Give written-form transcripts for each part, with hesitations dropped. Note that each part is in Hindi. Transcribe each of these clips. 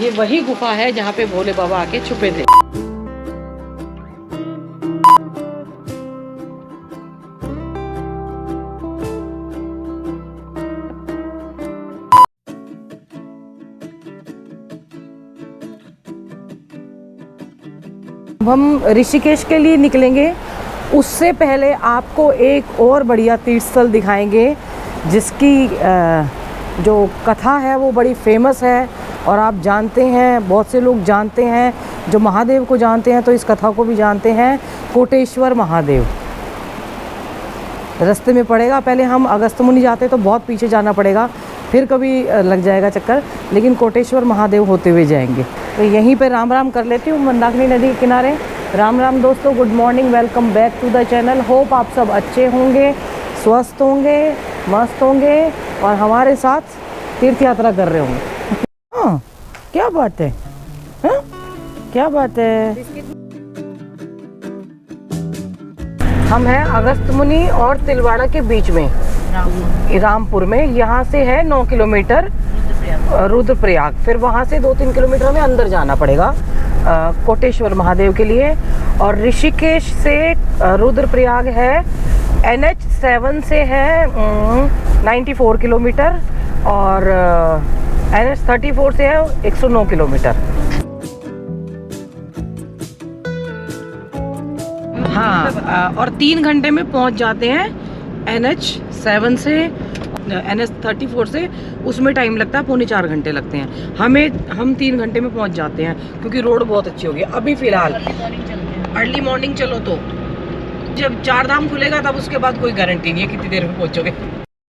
ये वही गुफा है जहाँ पे भोले बाबा आके छुपे थे। अब हम ऋषिकेश के लिए निकलेंगे, उससे पहले आपको एक और बढ़िया तीर्थ स्थल दिखाएंगे जिसकी जो कथा है वो बड़ी फेमस है और आप जानते हैं, बहुत से लोग जानते हैं, जो महादेव को जानते हैं तो इस कथा को भी जानते हैं। कोटेश्वर महादेव रास्ते में पड़ेगा। पहले हम अगस्त्यमुनि जाते तो बहुत पीछे जाना पड़ेगा, फिर कभी लग जाएगा चक्कर, लेकिन कोटेश्वर महादेव होते हुए जाएंगे। तो यहीं पे राम राम कर लेती हूँ मंदाकिनी नदी के किनारे। राम राम दोस्तों, good morning, welcome back to the channel. Hope आप सब अच्छे होंगे, स्वस्थ होंगे, मस्त होंगे और हमारे साथ तीर्थ यात्रा कर रहे होंगे। हाँ, क्या बात है, हाँ? क्या बात है। हम हैं अगस्त्यमुनि और तिलवाड़ा के बीच में, रामपुर में। यहाँ से है 9 किलोमीटर रुद्रप्रयाग, फिर वहाँ से 2-3 किलोमीटर में अंदर जाना पड़ेगा कोटेश्वर महादेव के लिए। और ऋषिकेश से रुद्रप्रयाग है NH7 से है 94 किलोमीटर और NH34 से है 109 किलोमीटर। हाँ, और 3 घंटे में पहुंच जाते हैं NH7 से NH34 से। उसमें टाइम लगता है 3.25 घंटे लगते हैं हम 3 घंटे में पहुंच जाते हैं क्योंकि रोड बहुत अच्छी होगी। अभी फिलहाल अर्ली मॉर्निंग चलो तो जब 4 धाम खुलेगा तब उसके बाद कोई गारंटी नहीं है कितनी देर में पहुंचोगे।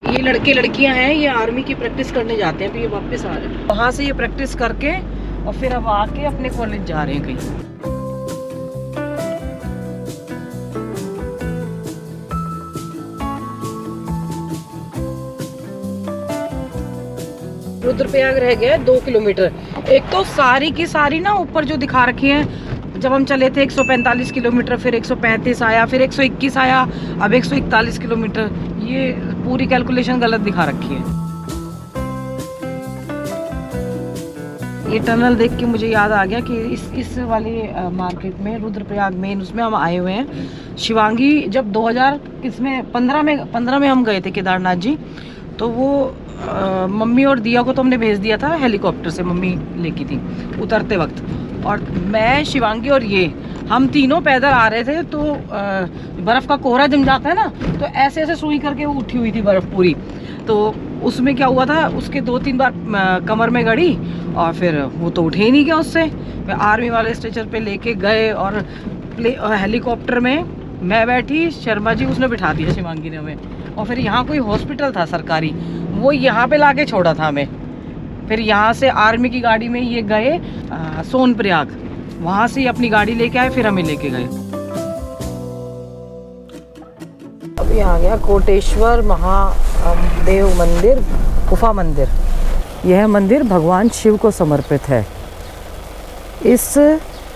ये लड़के लड़कियां हैं, ये आर्मी की प्रैक्टिस करने जाते हैं, फिर ये वापस आ रहे हैं वहाँ से। ये प्रैक्टिस करके और फिर अब आके अपने कॉलेज जा रहे हैं कहीं। रुद्रप्रयाग रह गया 2 किलोमीटर। एक तो सारी की सारी ना ऊपर जो दिखा रखी है, जब हम चले थे 145 किलोमीटर, फिर 135 आया, फिर 121 आया, अब 141 किलोमीटर। ये पूरी कैलकुलेशन गलत दिखा रखी है। ये टनल देख के मुझे याद आ गया कि इस वाली मार्केट में रुद्रप्रयाग मेन उसमें हम आए हुए हैं। शिवांगी जब 2015 में हम गए थे केदारनाथ जी, तो वो मम्मी और दिया को तो हमने भेज दिया था हेलीकॉप्टर से, मम्मी लेकी थी उतरते वक्त, और मैं, शिवांगी और ये हम तीनों पैदल आ रहे थे। तो बर्फ़ का कोहरा जम जाता है ना, तो ऐसे ऐसे सुई करके वो उठी हुई थी बर्फ़ पूरी। तो उसमें क्या हुआ था, उसके 2-3 बार कमर में गड़ी और फिर वो तो उठे ही नहीं गया उससे। मैं आर्मी वाले स्ट्रेचर पे लेके गए और हेलीकॉप्टर में मैं बैठी, शर्मा जी उसने बिठा दिया शिवांगी ने हमें, और फिर यहाँ कोई हॉस्पिटल था सरकारी, वो यहाँ पे लाके छोड़ा था हमें। फिर यहाँ से आर्मी की गाड़ी में ये गए सोनप्रयाग, वहाँ से अपनी गाड़ी लेके आए, फिर हमें लेके गए। अभी आ गया कोटेश्वर महादेव मंदिर, गुफा मंदिर। यह मंदिर भगवान शिव को समर्पित है। इस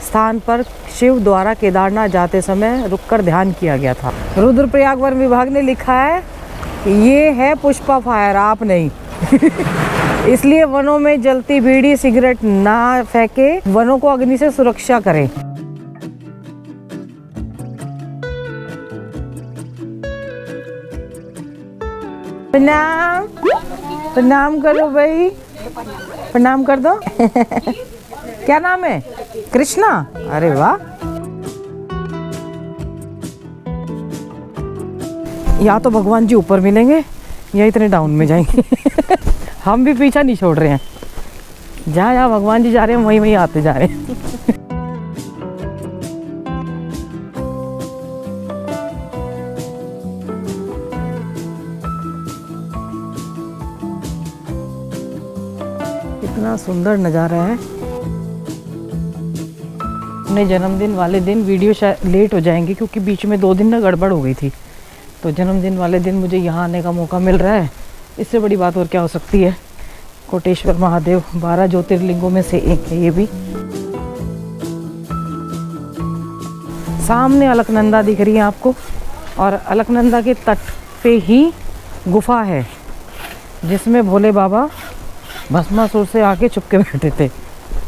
स्थान पर शिव द्वारा केदारनाथ जाते समय रुककर ध्यान किया गया था। रुद्रप्रयाग वन विभाग ने लिखा है ये है पुष्पा फायर, आप नहीं। इसलिए वनों में जलती बीड़ी सिगरेट ना फेंके, वनों को अग्नि से सुरक्षा करें। प्रणाम, प्रणाम करो भाई, प्रणाम कर दो। क्या नाम है? कृष्णा। अरे वाह। या तो भगवान जी ऊपर मिलेंगे या इतने डाउन में जाएंगे। हम भी पीछा नहीं छोड़ रहे हैं, जहाँ जहाँ भगवान जी जा रहे हैं वहीं वहीं आते जा रहे हैं। इतना सुंदर नज़ारा है। अपने जन्मदिन वाले दिन वीडियो शायद लेट हो जाएंगे क्योंकि बीच में 2 दिन ना गड़बड़ हो गई थी, तो जन्मदिन वाले दिन मुझे यहाँ आने का मौका मिल रहा है, इससे बड़ी बात और क्या हो सकती है। कोटेश्वर महादेव 12 ज्योतिर्लिंगों में से एक है ये भी। सामने अलकनंदा दिख रही है आपको, और अलकनंदा के तट पे ही गुफा है जिसमें भोले बाबा भस्मासुर से आके छुप के बैठे थे।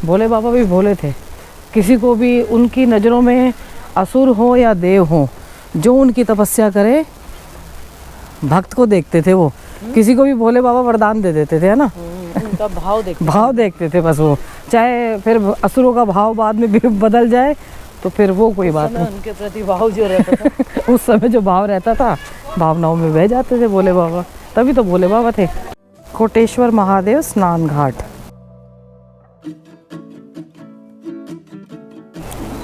भोले बाबा भी भोले थे, किसी को भी उनकी नज़रों में असुर हो या देव हो, जो उनकी तपस्या करे भक्त को देखते थे वो। किसी को भी भोले बाबा वरदान दे देते थे, है ना। उनका भाव देखते थे बस वो, चाहे फिर असुरों का भाव बाद में भी बदल जाए तो फिर वो कोई बात नहीं, उनके प्रति भाव जो रहता था उस समय जो भाव रहता था, भावनाओं में बह जाते थे भोले बाबा, तभी तो भोले बाबा थे। कोटेश्वर महादेव स्नान घाट।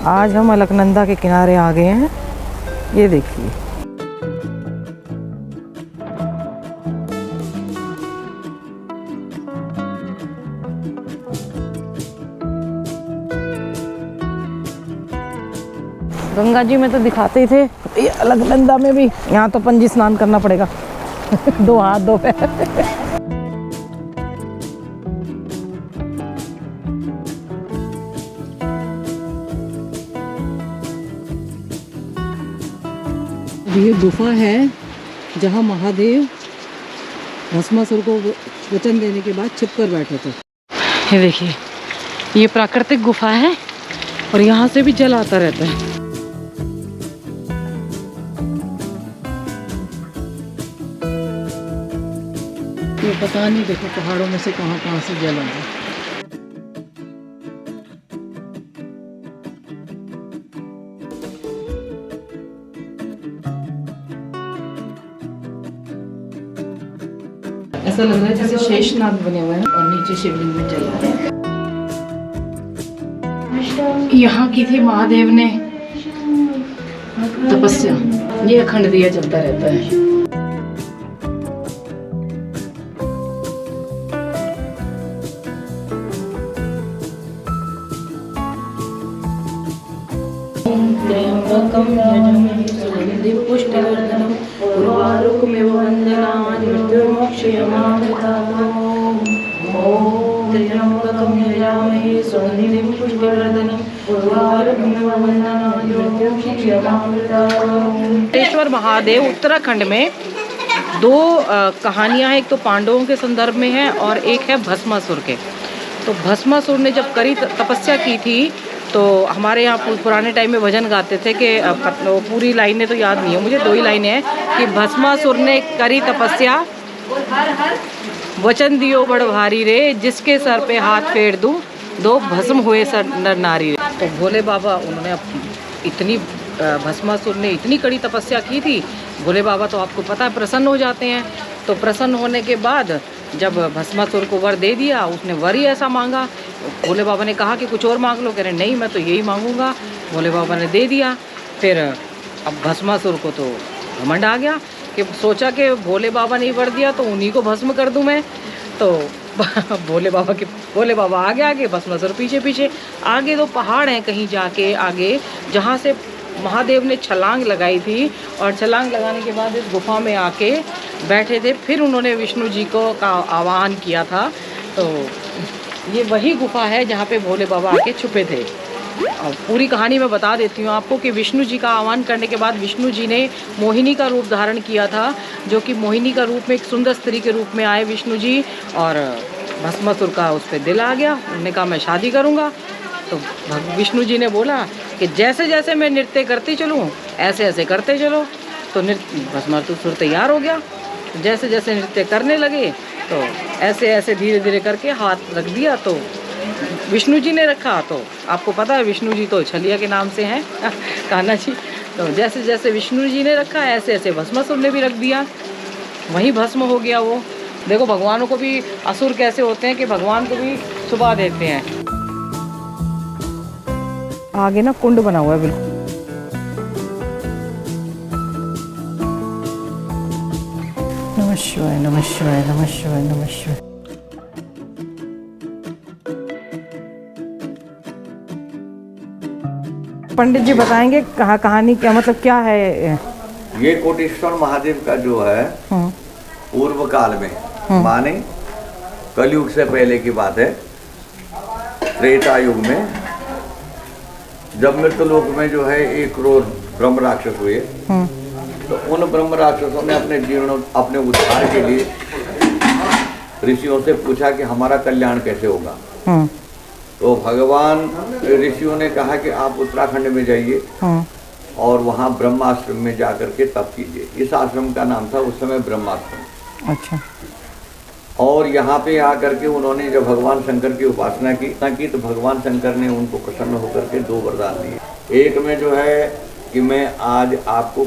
आज हम अलकनंदा के किनारे आ गए हैं, ये देखिए। गंगा जी में तो दिखाते ही थे, ये अलकनंदा में भी, यहाँ तो पंजी स्नान करना पड़ेगा 2 हाथ 2 पैर। ये गुफा है जहाँ महादेव भस्मासुर को वचन देने के बाद छिप कर बैठे थे। ये देखिए, ये प्राकृतिक गुफा है और यहाँ से भी जल आता रहता है। ये पता नहीं, देखो पहाड़ों में से कहाँ से जल आ रहा है। ऐसा लग रहा है जैसे शेषनाग बने हुए हैं और नीचे शिवलिंग में जल रहा है। यहाँ की थी महादेव ने तपस्या, ये अखंड दिया जलता रहता है। पुष्टिवर्धनम उर्वारुकमिव वन्दनानि मृत्युर्मोक्षयमामृताम्। ॐ त्र्यम्बकं यजामहे सुगन्धिं पुष्टिवर्धनम् उर्वारुकमिव वन्दनानि मृत्युर्मोक्षयमामृताम्। कोटेश्वर महादेव उत्तराखंड में 2 कहानियाँ हैं, एक तो पांडवों के संदर्भ में है और एक है भस्मासुर के। तो भस्मासुर ने जब कड़ी तपस्या की थी, तो हमारे यहाँ पुराने टाइम में भजन गाते थे कि पूरी लाइनें तो याद नहीं है मुझे, 2 ही लाइनें हैं कि भस्मासुर ने करी तपस्या, वचन दियो बड़ भारी रे, जिसके सर पे हाथ फेर दूं, 2 भस्म हुए सर नर नारी रे। तो भोले बाबा उन्होंने इतनी भस्मासुर ने इतनी कड़ी तपस्या की थी, भोले बाबा तो आपको पता है प्रसन्न हो जाते हैं। तो प्रसन्न होने के बाद जब भस्मासुर को वर दे दिया, उसने वर ही ऐसा मांगा। भोले बाबा ने कहा कि कुछ और मांग लो, कह रहे नहीं मैं तो यही मांगूंगा। भोले बाबा ने दे दिया। फिर अब भस्मासुर को तो घमंड आ गया कि सोचा कि भोले बाबा ने वर दिया तो उन्हीं को भस्म कर दूं मैं। तो भोले बाबा आगे भस्मासुर पीछे पीछे। आगे 2 पहाड़ हैं कहीं जाके आगे, जहाँ से महादेव ने छलांग लगाई थी और छलांग लगाने के बाद इस गुफा में आके बैठे थे। फिर उन्होंने विष्णु जी को का आह्वान किया था। तो ये वही गुफा है जहाँ पे भोले बाबा आके छुपे थे। और पूरी कहानी मैं बता देती हूँ आपको कि विष्णु जी का आह्वान करने के बाद विष्णु जी ने मोहिनी का रूप धारण किया था, जो कि मोहिनी का रूप में एक सुंदर स्त्री के रूप में आए विष्णु जी। और भस्मासुर का उस पर दिल आ गया, उन्होंने कहा मैं शादी करूँगा। तो विष्णु जी ने बोला कि जैसे जैसे मैं नृत्य करती चलूँ ऐसे ऐसे करते चलो। तो भस्मासुर तैयार हो गया। जैसे जैसे नृत्य करने लगे तो ऐसे ऐसे धीरे धीरे करके हाथ रख दिया, तो विष्णु जी ने रखा। तो आपको पता है विष्णु जी तो छलिया के नाम से हैं कान्हा जी। तो जैसे जैसे विष्णु जी ने रखा ऐसे ऐसे भस्मासुर ने भी रख दिया, वहीं भस्म हो गया वो। देखो भगवानों को भी असुर कैसे होते हैं कि भगवान को भी छुपा देते हैं। आगे ना कुंड बना हुआ है बिल्कुल। नमः शिवाय नमः शिवाय नमः शिवाय नमः शिवाय। पंडित जी बताएंगे कहानी क्या मतलब क्या है? ये कोटेश्वर महादेव का जो है पूर्व काल में, माने कलयुग से पहले की बात है, त्रेता युग में जब मृतलोक में जो है 1 करोड़ ब्रह्म राक्षस हुए, तो उन ब्रह्म राक्षसों ने अपने उद्धार के लिए ऋषियों से पूछा कि हमारा कल्याण कैसे होगा। तो भगवान ऋषियों ने कहा कि आप उत्तराखंड में जाइए और वहाँ ब्रह्माश्रम में जाकर के तप कीजिए। इस आश्रम का नाम था उस समय ब्रह्माश्रम। अच्छा। और यहाँ पे आकर के उन्होंने जब भगवान शंकर की उपासना की तो भगवान शंकर ने उनको प्रसन्न होकर के 2 वरदान दिए। एक में जो है कि मैं आज आपको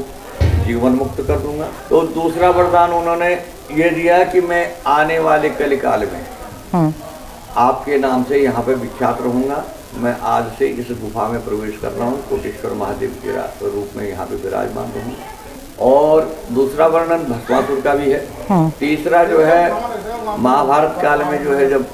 जीवन मुक्त कर दूंगा, तो दूसरा वरदान उन्होंने ये दिया कि मैं आने वाले कलिकाल में आपके नाम से यहाँ पे विख्यात रहूंगा। मैं आज से इस गुफा में प्रवेश कर रहा हूँ, कोटेश्वर महादेव के रूप में यहाँ पे विराजमान रहूँगा। और दूसरा वर्णन भस्मासुर का भी है। तीसरा जो है महाभारत काल में जो है जब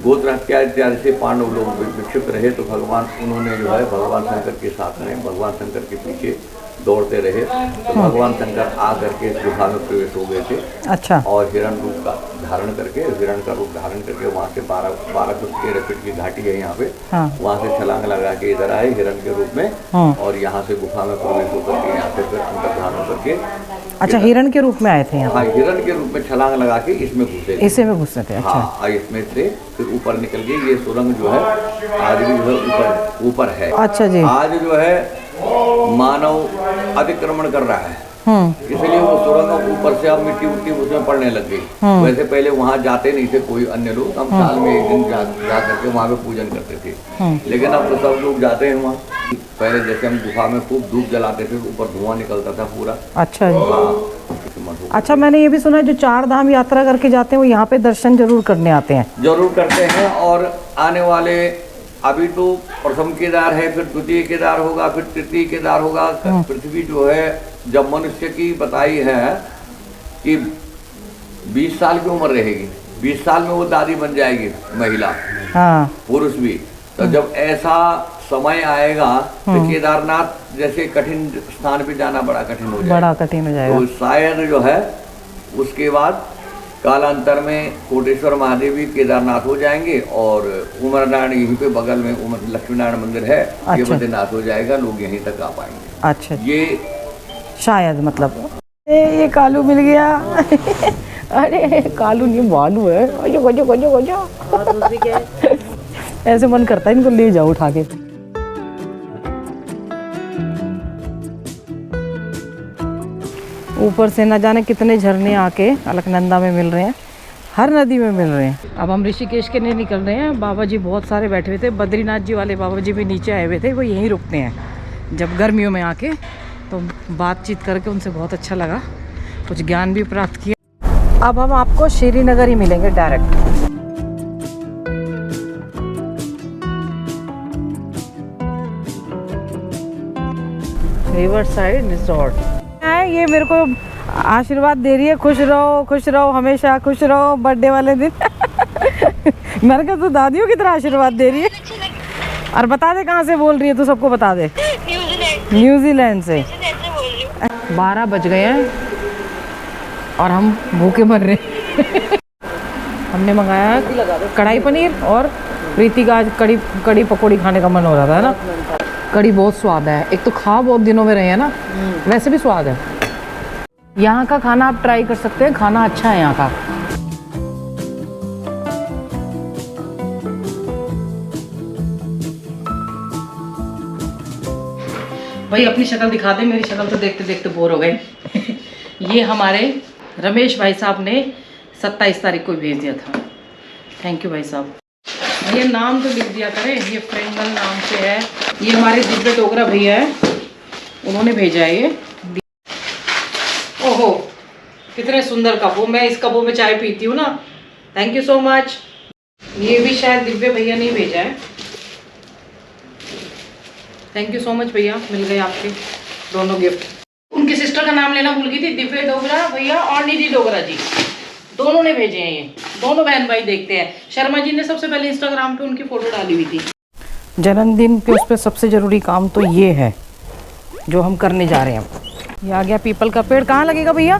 गोत्र हत्या इत्यादि से पांडव लोग विक्षिप्त रहे तो भगवान उन्होंने जो है भगवान शंकर के साथ में भगवान शंकर के पीछे दौड़ते रहे तो भगवान शंकर आकर के इस गुफा में प्रवेश हो गए थे। अच्छा। और हिरण रूप का धारण करके हिरण का रूप धारण करके वहाँ से 12 फुट 13 फीट की घाटी है यहाँ पे, वहाँ से छलांग लगा के इधर आए हिरण के रूप में और यहाँ से गुफा में प्रवेश होकर के यहाँ से फिर अंतर धारण करके। अच्छा, हिरण के रूप में आए थे यहाँ? हाँ, हिरण के रूप में छलांग लगा के इसमें घुसे। इसे में घुसे थे? अच्छा। हाँ, इसमें से फिर ऊपर निकल गए। ये सुरंग जो है आज भी जो है ऊपर है। अच्छा जी। आज जो है मानव अतिक्रमण कर रहा है, इसलिए वो सुरंग ऊपर से अब मिट्टी उट्टी उसमें पड़ने लग गई। वैसे पहले वहाँ जाते नहीं थे कोई अन्य लोग, हम साल में एक दिन जा करके वहाँ पे पूजन करते थे। लेकिन अब तो सब लोग जाते हैं वहाँ। पहले जैसे हम गुफा में खूब धूप जलाते थे, ऊपर धुआं निकलता था पूरा। अच्छा जी। अच्छा, मैंने ये भी सुना है जो 4 धाम यात्रा करके जाते हैं वो यहाँ पे दर्शन जरूर करने आते हैं? जरूर करते हैं। और आने वाले अभी तो प्रथम केदार है, फिर द्वितीय केदार होगा, फिर तृतीय केदार होगा। पृथ्वी जो है जब मनुष्य की बताई है कि 20 साल की उम्र रहेगी, 20 साल में वो दादी बन जाएगी महिला, पुरुष भी। तो जब ऐसा समय आएगा तो केदारनाथ जैसे कठिन स्थान पे जाना बड़ा कठिन हो जाएगा। तो शायद जो है उसके बाद कालांतर में कोटेश्वर महादेव भी केदारनाथ हो जाएंगे और उमरनारायण यहीं पे बगल में लक्ष्मी नारायण मंदिर है। अच्छा। ये बद्रीनाथ हो जाएगा, लोग यहीं तक आ पाएंगे। अच्छा। ये शायद मतलब ये कालू मिल गया। अरे कालू नहीं भालू है। ऐसे मन करता है इनको ले जाओ उठा के। ऊपर से न जाने कितने झरने आके अलकनंदा में मिल रहे हैं, हर नदी में मिल रहे हैं। अब हम ऋषिकेश के लिए निकल रहे हैं। बाबा जी बहुत सारे बैठे हुए थे, बद्रीनाथ जी वाले बाबा जी भी नीचे आए हुए थे, वो यहीं रुकते हैं जब गर्मियों में आके। तो बातचीत करके उनसे बहुत अच्छा लगा, कुछ ज्ञान भी प्राप्त किया। अब हम आपको श्रीनगर ही मिलेंगे डायरेक्ट। रिवर साइड रिजॉर्ट है ये। मेरे को आशीर्वाद दे रही है, खुश रहो हमेशा, खुश रहो बर्थडे वाले दिन। मैंने कहा तू दादियों की तरह आशीर्वाद दे रही है। और बता दे कहाँ से बोल रही है, तू सबको बता दे। न्यूजीलैंड से। 12 बज गए हैं और हम भूखे मर रहे हैं। हमने मंगाया कढ़ाई पनीर और प्रीति का आज कड़ी पकौड़ी खाने का मन हो रहा था ना। कड़ी बहुत स्वाद है, एक तो खा बहुत दिनों में रहे हैं ना, वैसे भी स्वाद है। यहाँ का खाना आप ट्राई कर सकते हैं, खाना अच्छा है यहाँ का। भाई अपनी शक्ल दिखा दे, मेरी शक्ल तो देखते देखते बोर हो गई। ये हमारे रमेश भाई साहब ने 27 तारीख को भेज दिया था। थैंक यू भाई साहब। भैया नाम तो लिख दिया करें, ये फ्रेंगल नाम से है। ये हमारे दिव्य डोगरा भैया है, उन्होंने भेजा है ये। ओहो कितने सुंदर कप, वो मैं इस कपों में चाय पीती हूँ ना। Thank you so much. ये भी शायद दिव्य भैया ने भेजा है। थैंक यू सो मच भैया, मिल गए आपके दोनों गिफ्ट। उनकी सिस्टर का नाम लेना भूल गई थी, दिव्य डोगरा भैया और निधि डोगरा जी, दोनों ने भेजे हैं। ये दोनों बहन भाई देखते हैं। शर्मा जी ने सबसे पहले इंस्टाग्राम पे उनकी फोटो डाली हुई थी। जन्मदिन पे उस पर सबसे ज़रूरी काम तो ये है जो हम करने जा रहे हैं। ये आ गया पीपल का पेड़। कहाँ लगेगा भैया?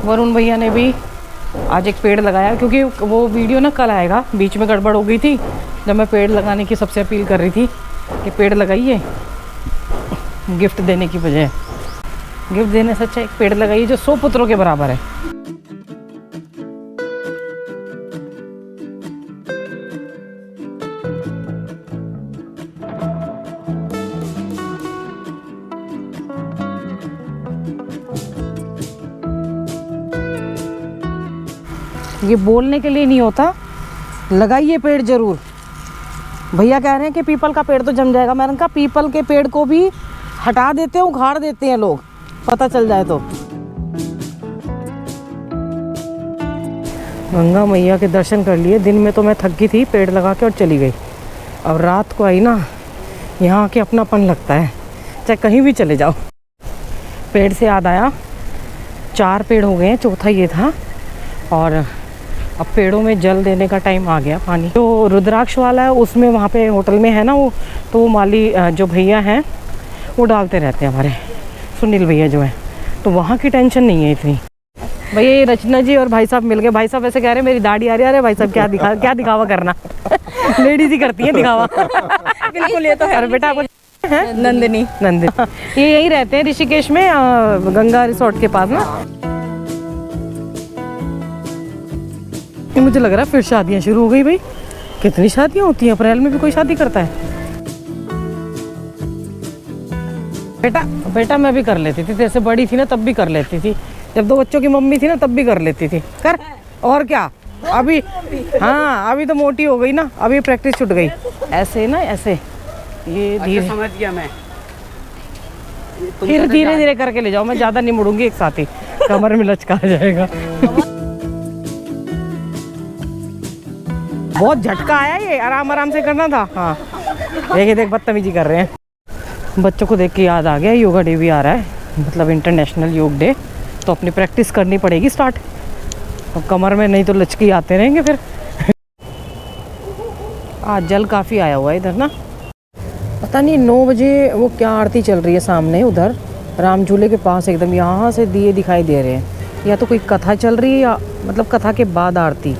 वरुण भैया ने भी आज एक पेड़ लगाया, क्योंकि वो वीडियो ना कल आएगा, बीच में गड़बड़ हो गई थी जब मैं पेड़ लगाने की सबसे अपील कर रही थी कि पेड़ लगाइए गिफ्ट देने की बजाय। गिफ्ट देने से अच्छा एक पेड़ लगाइए जो 100 पुत्रों के बराबर है। ये बोलने के लिए नहीं होता, लगाइए पेड़ जरूर। भैया कह रहे हैं कि पीपल का पेड़ तो जम जाएगा, मैंने कहा पीपल के पेड़ को भी हटा देते हैं, उखाड़ देते हैं लोग, पता चल जाए तो। गंगा मैया के दर्शन कर लिए। दिन में तो मैं थक गई थी पेड़ लगा के और चली गई। अब रात को आई ना, यहाँ के अपनापन लगता है, चाहे कहीं भी चले जाओ। पेड़ से याद आया, 4 पेड़ हो गए हैं, चौथा ये था। और अब पेड़ों में जल देने का टाइम आ गया। पानी जो रुद्राक्ष वाला है उसमें, वहाँ पे होटल में है ना वो, तो वो माली जो भैया हैं वो डालते रहते हैं, हमारे सुनील भैया जो हैं, तो वहाँ की टेंशन नहीं है इतनी। भैया ये रचना जी और भाई साहब मिल गए। भाई साहब ऐसे कह रहे हैं मेरी दाढ़ी आ रही है। अरे भाई साहब क्या दिखावा करना लेडीज ही करती है दिखावा। बिल्कुल, ये तो है। अरे बेटा आपको है नंदिनी ये यहीं रहते हैं ऋषिकेश में, गंगा रिसोर्ट के पास ना। मुझे लग रहा है फिर शादियां शुरू हो गई। भाई कितनी शादियां होती हैं, अप्रैल में भी कोई शादी करता है। बेटा मैं भी कर लेती थी, जैसे बड़ी थी ना तब भी कर लेती थी, जब 2 बच्चों की मम्मी थी ना तब भी कर लेती थी। कर और क्या, अभी हाँ अभी तो मोटी हो गई ना, अभी प्रैक्टिस छूट गई। ऐसे ना ऐसे, ये धीरे समझ गया मैं। फिर धीरे धीरे करके ले जाओ, मैं ज्यादा नहीं मुड़ूंगी एक साथ ही, कमर में लचका आ जाएगा। बहुत झटका आया, ये आराम आराम से करना था। हाँ देख बदतमीजी कर रहे हैं। बच्चों को देख के याद आ गया, योगा डे भी आ रहा है, मतलब इंटरनेशनल योग डे, तो अपनी प्रैक्टिस करनी पड़ेगी स्टार्ट। अब कमर में नहीं तो लचकी आते रहेंगे फिर। आज जल काफ़ी आया हुआ है इधर ना। पता नहीं 9 बजे वो क्या आरती चल रही है सामने उधर राम झूले के पास, एकदम यहाँ से दिए दिखाई दे रहे हैं। या तो कोई कथा चल रही है, या मतलब कथा के बाद आरती,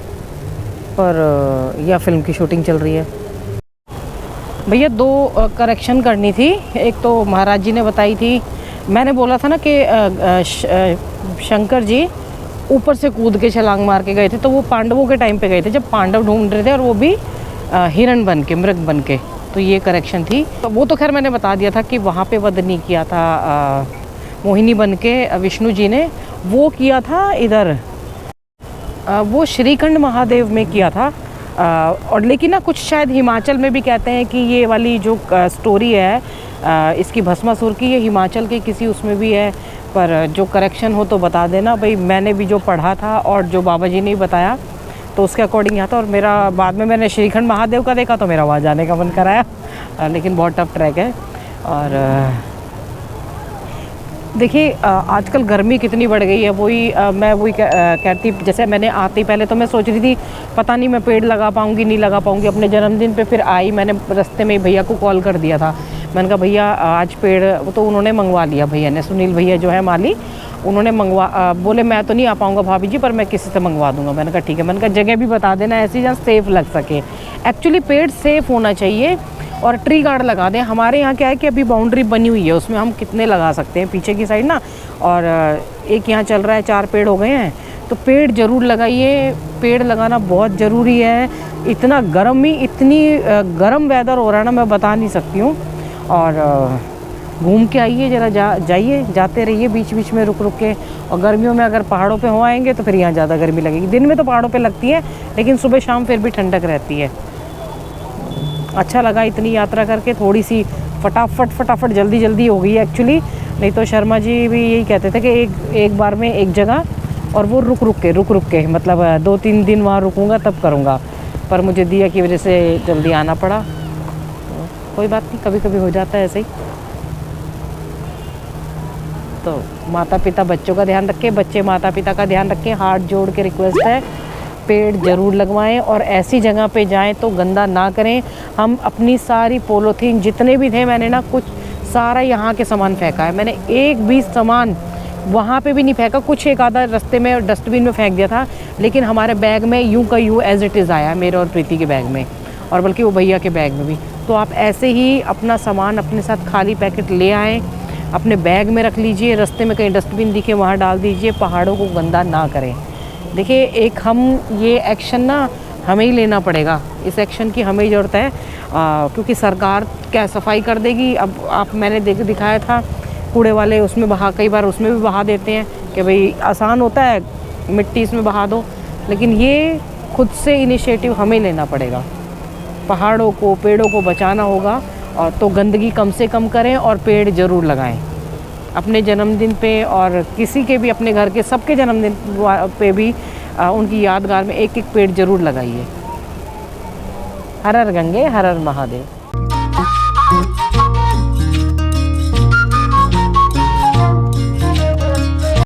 पर या फिल्म की शूटिंग चल रही है। भैया 2 करेक्शन करनी थी। एक तो महाराज जी ने बताई थी, मैंने बोला था ना कि शंकर जी ऊपर से कूद के छलांग मार के गए थे, तो वो पांडवों के टाइम पे गए थे जब पांडव ढूंढ रहे थे, और वो भी हिरण बन के, मृग बन के। तो ये करेक्शन थी। तो वो तो खैर मैंने बता दिया था कि वहाँ पे वध नहीं किया था मोहिनी बन के विष्णु जी ने, वो किया था इधर वो श्रीखंड महादेव में किया था। और लेकिन ना कुछ शायद हिमाचल में भी कहते हैं कि ये वाली जो स्टोरी है इसकी भस्मासुर की, ये हिमाचल के किसी उसमें भी है। पर जो करेक्शन हो तो बता देना भाई। मैंने भी जो पढ़ा था और जो बाबा जी ने बताया तो उसके अकॉर्डिंग यहाँ था। और मेरा बाद में मैंने श्रीखंड महादेव का देखा तो मेरा वहाँ जाने का मन कराया, लेकिन बहुत टफ ट्रैक है। और देखिए आजकल गर्मी कितनी बढ़ गई है। मैं वही कहती, जैसे मैंने आती पहले तो मैं सोच रही थी पता नहीं मैं पेड़ लगा पाऊँगी नहीं लगा पाऊँगी। अपने जन्मदिन पे फिर आई, मैंने रास्ते में भैया को कॉल कर दिया था। मैंने कहा भैया आज पेड़, वो तो उन्होंने मंगवा लिया भैया ने, सुनील भैया जो है माली, उन्होंने बोले मैं तो नहीं आ पाऊँगा भाभी जी, पर मैं किसी से मंगवा दूँगा। मैंने कहा ठीक है। मैंने कहा जगह भी बता देना ऐसी जहाँ सेफ़ लग सके। एक्चुअली पेड़ सेफ़ होना चाहिए और ट्री गार्ड लगा दें। हमारे यहाँ क्या है कि अभी बाउंड्री बनी हुई है, उसमें हम कितने लगा सकते हैं पीछे की साइड ना। और एक यहाँ चल रहा है 4 पेड़ हो गए हैं, तो पेड़ ज़रूर लगाइए। पेड़ लगाना बहुत ज़रूरी है। इतना गर्मी, इतनी गर्म वेदर हो रहा है ना, मैं बता नहीं सकती हूँ। और घूम के आइए जरा, जाइए, जाते रहिए बीच बीच में रुक रुक के। और गर्मियों में अगर पहाड़ों पे हो आएंगे तो फिर यहाँ ज़्यादा गर्मी लगेगी। दिन में तो पहाड़ों पे लगती है, लेकिन सुबह शाम फिर भी ठंडक रहती है। अच्छा लगा इतनी यात्रा करके, थोड़ी सी फटाफट जल्दी हो गई एक्चुअली। नहीं तो शर्मा जी भी यही कहते थे कि एक बार में एक जगह, और वो रुक रुक के मतलब 2-3 दिन वहाँ रुकूंगा तब करूँगा। पर मुझे दिया की वजह से जल्दी आना पड़ा। कोई बात नहीं, कभी कभी हो जाता है ऐसे ही। तो माता पिता बच्चों का ध्यान रखें, बच्चे माता पिता का ध्यान रखें। हाथ जोड़ के रिक्वेस्ट है, पेड़ ज़रूर लगवाएं। और ऐसी जगह पे जाएं तो गंदा ना करें। हम अपनी सारी पॉलीथीन जितने भी थे, मैंने ना कुछ सारा यहाँ के सामान फेंका है। मैंने एक भी सामान वहाँ पे भी नहीं फेंका, कुछ एक आधा रास्ते में डस्टबिन में फेंक दिया था। लेकिन हमारे बैग में यूँ का यूँ एज़ इट इज़ आया, मेरे और प्रीति के बैग में, और बल्कि वो भैया के बैग में भी। तो आप ऐसे ही अपना सामान अपने साथ खाली पैकेट ले आएँ। अपने बैग में रख लीजिए, रास्ते में कहीं डस्टबिन दिखे वहाँ डाल दीजिए, पहाड़ों को गंदा ना करें। देखिए एक हम ये एक्शन ना हमें ही लेना पड़ेगा, इस एक्शन की हमें ही ज़रूरत है, क्योंकि सरकार क्या सफाई कर देगी। अब आप मैंने दिखाया था कूड़े वाले उसमें बहा, कई बार उसमें भी बहा देते हैं कि भाई आसान होता है मिट्टी इसमें बहा दो, लेकिन ये खुद से इनिशिएटिव हमें लेना पड़ेगा। पहाड़ों को पेड़ों को बचाना होगा, और तो गंदगी कम से कम करें और पेड़ ज़रूर लगाएं। अपने जन्मदिन पे और किसी के भी अपने घर के सबके जन्मदिन पे भी उनकी यादगार में एक एक पेड़ ज़रूर लगाइए। हर हर गंगे हर हर महादेव।